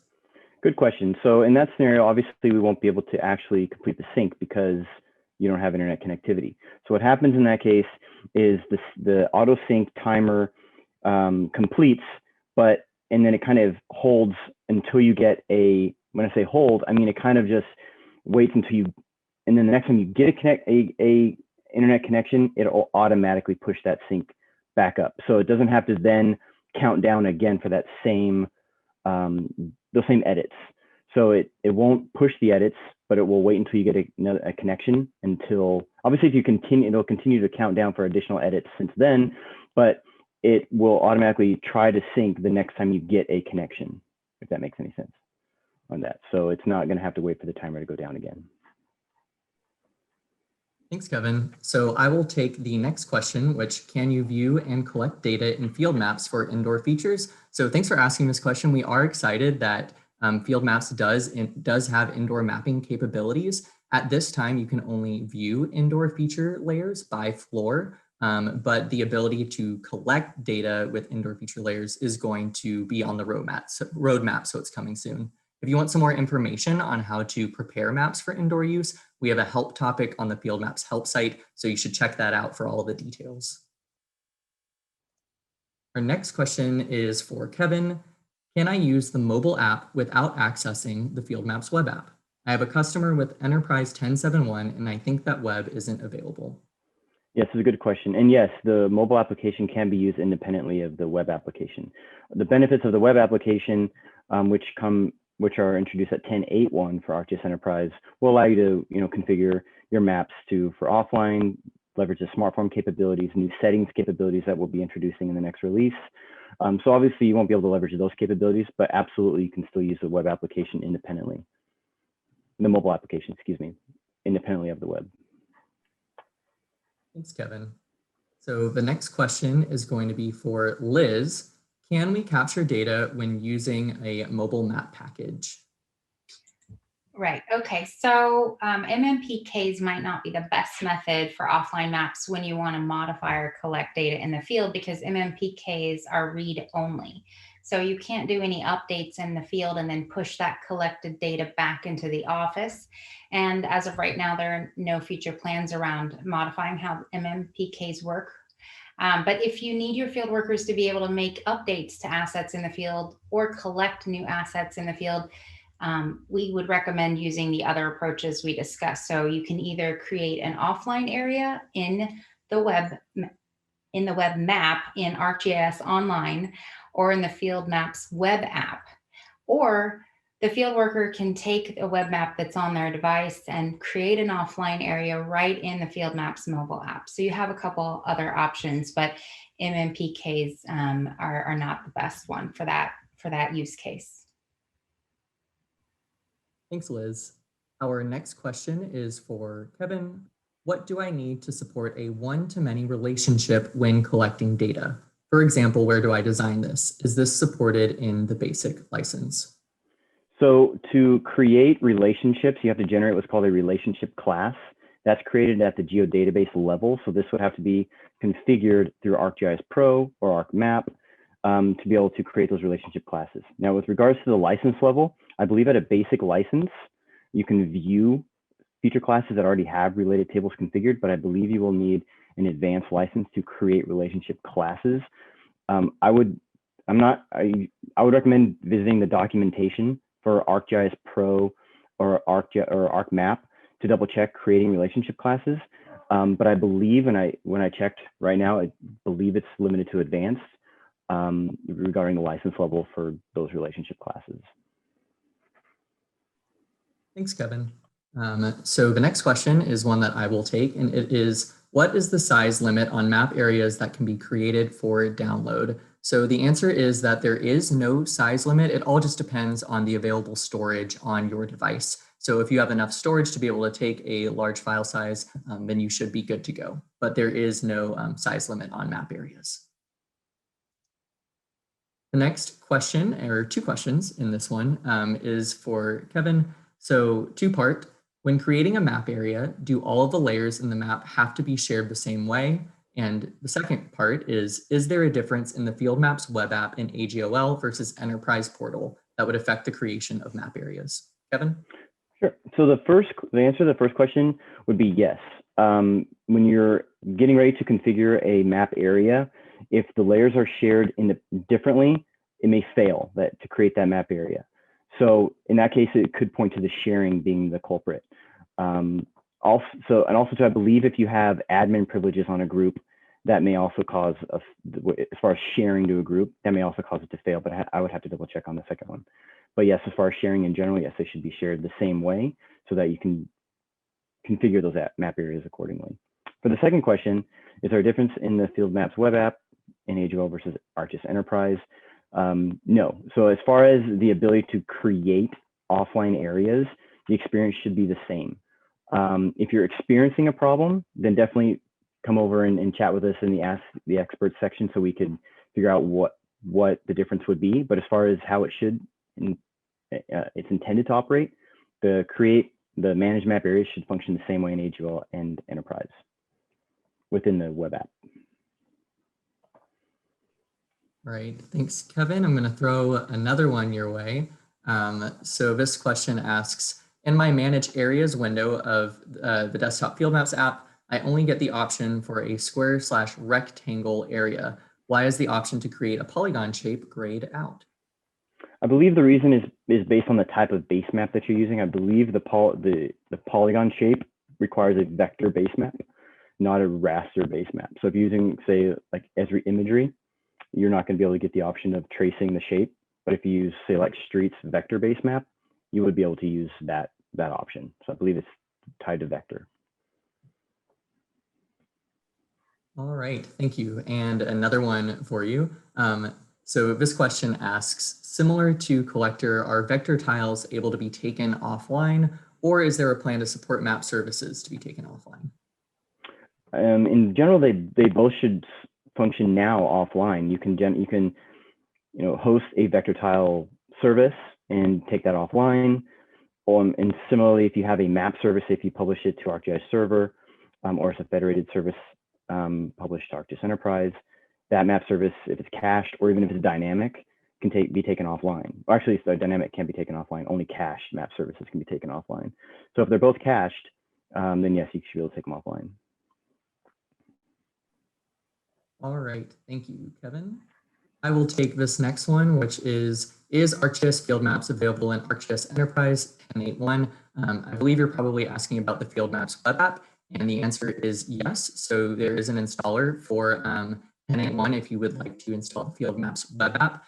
Good question. So in that scenario, obviously we won't be able to actually complete the sync because you don't have internet connectivity. So what happens in that case is the auto sync timer completes, and then it kind of holds until you get when I say hold, I mean it kind of just waits until and then the next time you get a internet connection, it'll automatically push that sync back up. So it doesn't have to then count down again for that those same edits. So it won't push the edits, but it will wait until you get a connection until, obviously if you continue, it'll continue to count down for additional edits since then, but it will automatically try to sync the next time you get a connection, if that makes any sense on that. So it's not going to have to wait for the timer to go down again. Thanks, Kevin. So I will take the next question, which can you view and collect data in Field Maps for indoor features? So thanks for asking this question. We are excited that Field Maps does have indoor mapping capabilities. At this time, you can only view indoor feature layers by floor, but the ability to collect data with indoor feature layers is going to be on the roadmap, so it's coming soon. If you want some more information on how to prepare maps for indoor use, we have a help topic on the FieldMaps help site, so you should check that out for all of the details. Our next question is for Kevin. Can I use the mobile app without accessing the FieldMaps web app? I have a customer with Enterprise 1071, and I think that web isn't available. Yes, it's a good question. And yes, the mobile application can be used independently of the web application. The benefits of the web application, which are introduced at 10.8.1 for ArcGIS Enterprise, will allow you to configure your maps for offline, leverage the smartphone capabilities, new settings capabilities that we'll be introducing in the next release. So obviously you won't be able to leverage those capabilities, but absolutely you can still use the web application independently. The mobile application, excuse me, independently of the web. Thanks, Kevin. So the next question is going to be for Liz. Can we capture data when using a mobile map package? Right. Okay. So MMPKs might not be the best method for offline maps when you want to modify or collect data in the field, because MMPKs are read only. So you can't do any updates in the field and then push that collected data back into the office. And as of right now, there are no future plans around modifying how MMPKs work. But if you need your field workers to be able to make updates to assets in the field or collect new assets in the field, we would recommend using the other approaches we discussed. So you can either create an offline area in the web map in ArcGIS Online or in the FieldMaps web app, or the field worker can take a web map that's on their device and create an offline area right in the FieldMaps mobile app. So you have a couple other options, but MMPKs are not the best one for that use case. Thanks, Liz. Our next question is for Kevin. What do I need to support a one-to-many relationship when collecting data? For example, where do I design this? Is this supported in the basic license? So to create relationships, you have to generate what's called a relationship class. That's created at the geodatabase level. So this would have to be configured through ArcGIS Pro or ArcMap to be able to create those relationship classes. Now, with regards to the license level, I believe at a basic license, you can view feature classes that already have related tables configured, but I believe you will need an advanced license to create relationship classes. I would recommend visiting the documentation for ArcGIS Pro or ArcMap to double check creating relationship classes. But I believe, when I checked right now, I believe it's limited to advanced regarding the license level for those relationship classes. Thanks, Kevin. So the next question is one that I will take, and it is, what is the size limit on map areas that can be created for download? So the answer is that there is no size limit. It all just depends on the available storage on your device. So if you have enough storage to be able to take a large file size, then you should be good to go. But there is no size limit on map areas. The next question, or two questions in this one, is for Kevin. So two-part. When creating a map area, do all of the layers in the map have to be shared the same way? And the second part is there a difference in the FieldMaps web app in AGOL versus Enterprise Portal that would affect the creation of map areas? Kevin? Sure. So the answer to the first question would be yes. When you're getting ready to configure a map area, if the layers are shared differently, it may fail to create that map area. So in that case, it could point to the sharing being the culprit. Also, I believe if you have admin privileges on a group, that may also cause, as far as sharing to a group, that may also cause it to fail, but I would have to double check on the second one. But yes, as far as sharing in general, yes, they should be shared the same way so that you can configure those map areas accordingly. For the second question, is there a difference in the FieldMaps web app in AGOL versus ArcGIS Enterprise? No. So as far as the ability to create offline areas, the experience should be the same. If you're experiencing a problem, then definitely come over and chat with us in the Ask the Expert section so we could figure out what the difference would be. But as far as how it should, it's intended to operate, the create The managed map areas should function the same way in AGL and Enterprise within the web app. Right, thanks, Kevin. I'm going to throw another one your way. So this question asks, in my Manage Areas window of the desktop Field Maps app, I only get the option for a square/rectangle area. Why is the option to create a polygon shape grayed out? I believe the reason is based on the type of base map that you're using. I believe the polygon shape requires a vector base map, not a raster base map. So if you're using, say, like Esri imagery, you're not going to be able to get the option of tracing the shape. But if you use, say, like Streets vector base map, you would be able to use that option. So I believe it's tied to vector. All right, thank you. And another one for you. So this question asks, similar to Collector, are vector tiles able to be taken offline, or is there a plan to support map services to be taken offline? In general, they both should function now offline. You can host a vector tile service and take that offline. And similarly, if you have a map service, if you publish it to ArcGIS server, or it's a federated service published to ArcGIS Enterprise, that map service, if it's cached or even if it's dynamic, can be taken offline. Or actually, so dynamic can't be taken offline. Only cached map services can be taken offline. So if they're both cached, then yes, you should be able to take them offline. All right, thank you, Kevin. I will take this next one, which is ArcGIS Field Maps available in ArcGIS Enterprise 10.8.1? I believe you're probably asking about the Field Maps web app, and the answer is yes. So there is an installer for 10.8.1 if you would like to install the Field Maps web app.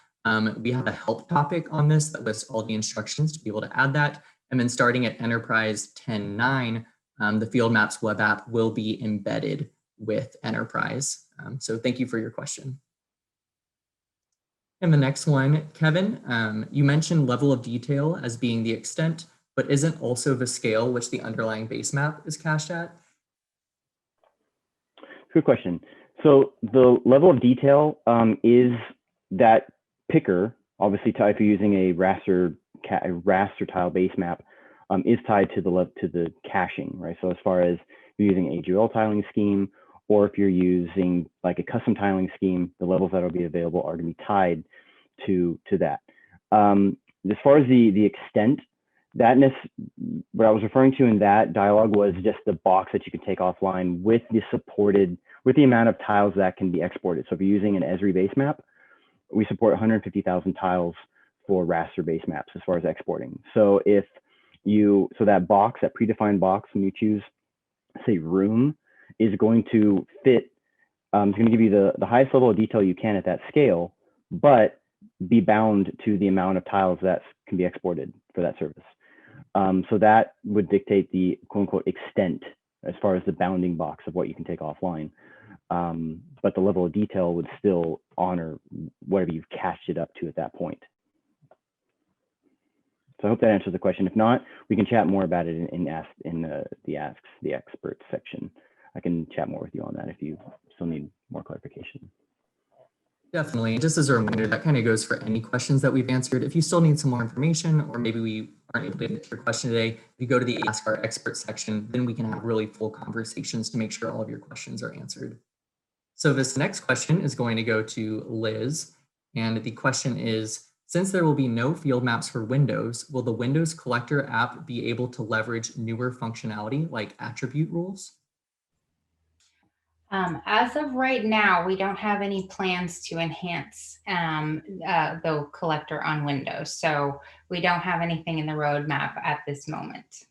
We have a help topic on this that lists all the instructions to be able to add that. And then starting at Enterprise 10.9, the Field Maps web app will be embedded with Enterprise. So thank you for your question. And the next one, Kevin, you mentioned level of detail as being the extent, but isn't also the scale which the underlying base map is cached at? Good question. So the level of detail is that picker, obviously if you're using a raster tile base map, is tied to the caching, right? So as far as you're using a GL tiling scheme, or if you're using like a custom tiling scheme, the levels that will be available are going to be tied to that. As far as the extent, what I was referring to in that dialogue was just the box that you can take offline with the amount of tiles that can be exported. So if you're using an Esri base map, we support 150,000 tiles for raster base maps as far as exporting. So that box, that predefined box, when you choose, say, room, is going to fit, it's going to give you the highest level of detail you can at that scale, but be bound to the amount of tiles that can be exported for that service. So that would dictate the quote unquote extent as far as the bounding box of what you can take offline. But the level of detail would still honor whatever you've cached it up to at that point. So I hope that answers the question. If not, we can chat more about it in the Asks the Experts section. I can chat more with you on that if you still need more clarification. Definitely. Just as a reminder, that kind of goes for any questions that we've answered. If you still need some more information, or maybe we aren't able to get to your question today, if you go to the Ask Our Expert section, then we can have really full conversations to make sure all of your questions are answered. So this next question is going to go to Liz. And the question is, since there will be no field maps for Windows, will the Windows Collector app be able to leverage newer functionality like attribute rules? As of right now, we don't have any plans to enhance the collector on Windows. So we don't have anything in the roadmap at this moment.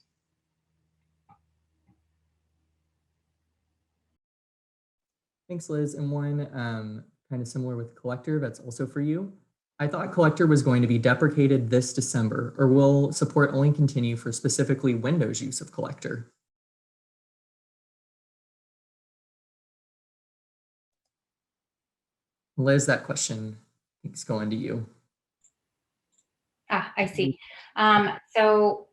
Thanks, Liz. And one kind of similar with Collector that's also for you. I thought Collector was going to be deprecated this December, or will support only continue for specifically Windows use of Collector? Liz, that question is going to you. I see. So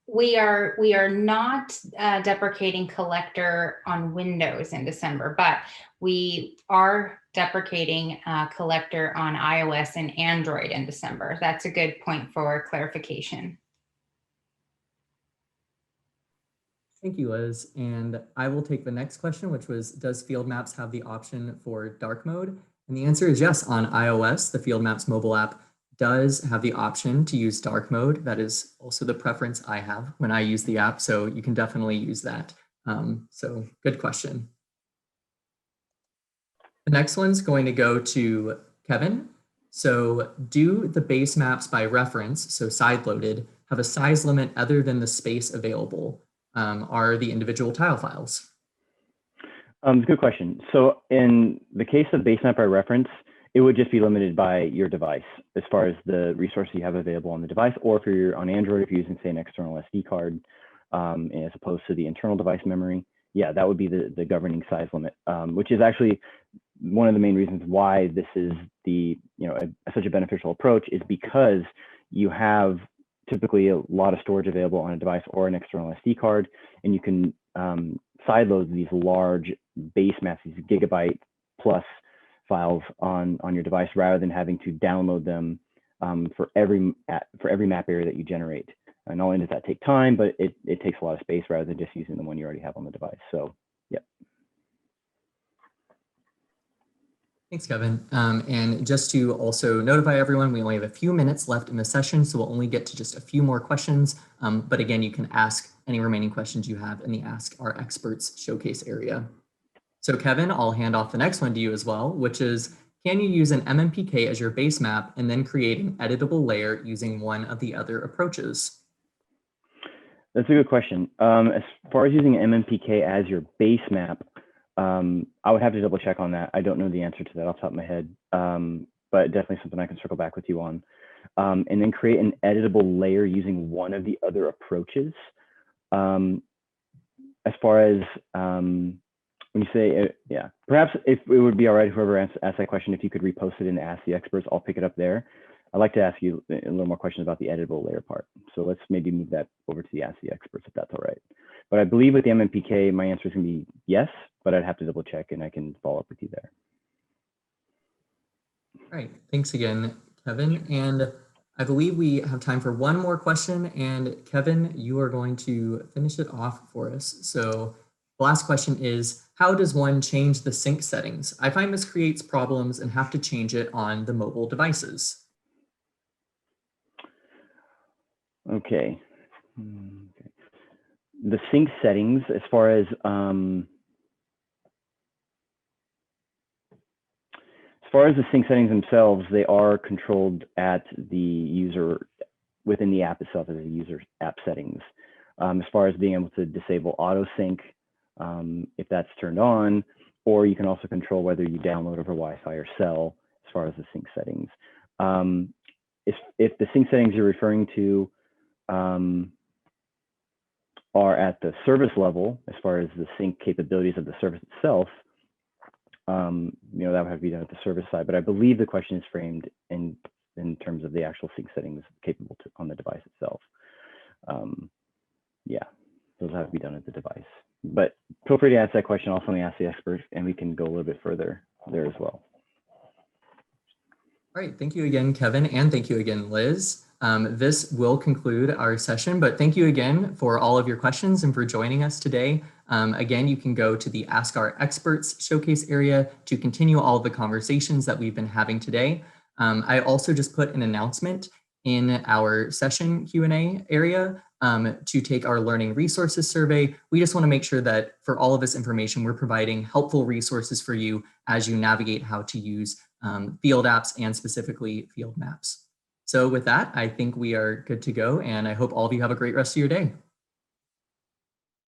we are not deprecating Collector on Windows in December, but we are deprecating Collector on iOS and Android in December. That's a good point for clarification. Thank you, Liz. And I will take the next question, which was, does Field Maps have the option for dark mode? And the answer is yes. On iOS, the Field Maps mobile app does have the option to use dark mode. That is also the preference I have when I use the app, so you can definitely use that. So good question. The next one's going to go to Kevin. So do the base maps by reference, so side loaded, have a size limit other than the space available? Are the individual tile files? Good question. So in the case of base map by reference, it would just be limited by your device as far as the resources you have available on the device, or if you're on Android, if you're using, say, an external SD card, as opposed to the internal device memory, yeah, that would be the governing size limit, which is actually one of the main reasons why this is such a beneficial approach, is because you have typically a lot of storage available on a device or an external SD card, and you can sideload these large base maps, these gigabyte plus files on your device, rather than having to download them for every map area that you generate. And not only does that take time, but it takes a lot of space rather than just using the one you already have on the device. So, yep. Thanks, Kevin. And just to also notify everyone, we only have a few minutes left in the session, so we'll only get to just a few more questions. But again, you can ask any remaining questions you have in the Ask Our Experts showcase area. So Kevin, I'll hand off the next one to you as well, which is, can you use an MMPK as your base map and then create an editable layer using one of the other approaches? That's a good question. As far as using MMPK as your base map, I would have to double check on that. I don't know the answer to that off the top of my head, but definitely something I can circle back with you on. And then create an editable layer using one of the other approaches. As far as when you say, yeah, perhaps if it would be all right, whoever asked that question, if you could repost it and Ask the Experts, I'll pick it up there. I'd like to ask you a little more questions about the editable layer part. So let's maybe move that over to the Ask the Experts, if that's all right. But I believe with the MMPK, my answer is going to be yes, but I'd have to double check and I can follow up with you there. All right, thanks again, Kevin. And I believe we have time for one more question. And Kevin, you are going to finish it off for us. So the last question is, how does one change the sync settings? I find this creates problems and have to change it on the mobile devices. Okay. The sync settings, as far as the sync settings themselves, they are controlled at the user within the app itself as a user app settings. As far as being able to disable auto sync, if that's turned on, or you can also control whether you download over Wi-Fi or cell as far as the sync settings. If the sync settings you're referring to are at the service level, as far as the sync capabilities of the service itself, that would have to be done at the service side. But I believe the question is framed in terms of the actual sync settings capable on the device itself. Yeah, those have to be done at the device. But feel free to ask that question also in the Ask the Expert, and we can go a little bit further there as well. All right, thank you again, Kevin, and thank you again, Liz. This will conclude our session, but thank you again for all of your questions and for joining us today. Again, you can go to the Ask Our Experts showcase area to continue all of the conversations that we've been having today. I also just put an announcement in our session Q&A area to take our learning resources survey. We just want to make sure that for all of this information, we're providing helpful resources for you as you navigate how to use field apps and specifically field maps. So with that, I think we are good to go, and I hope all of you have a great rest of your day.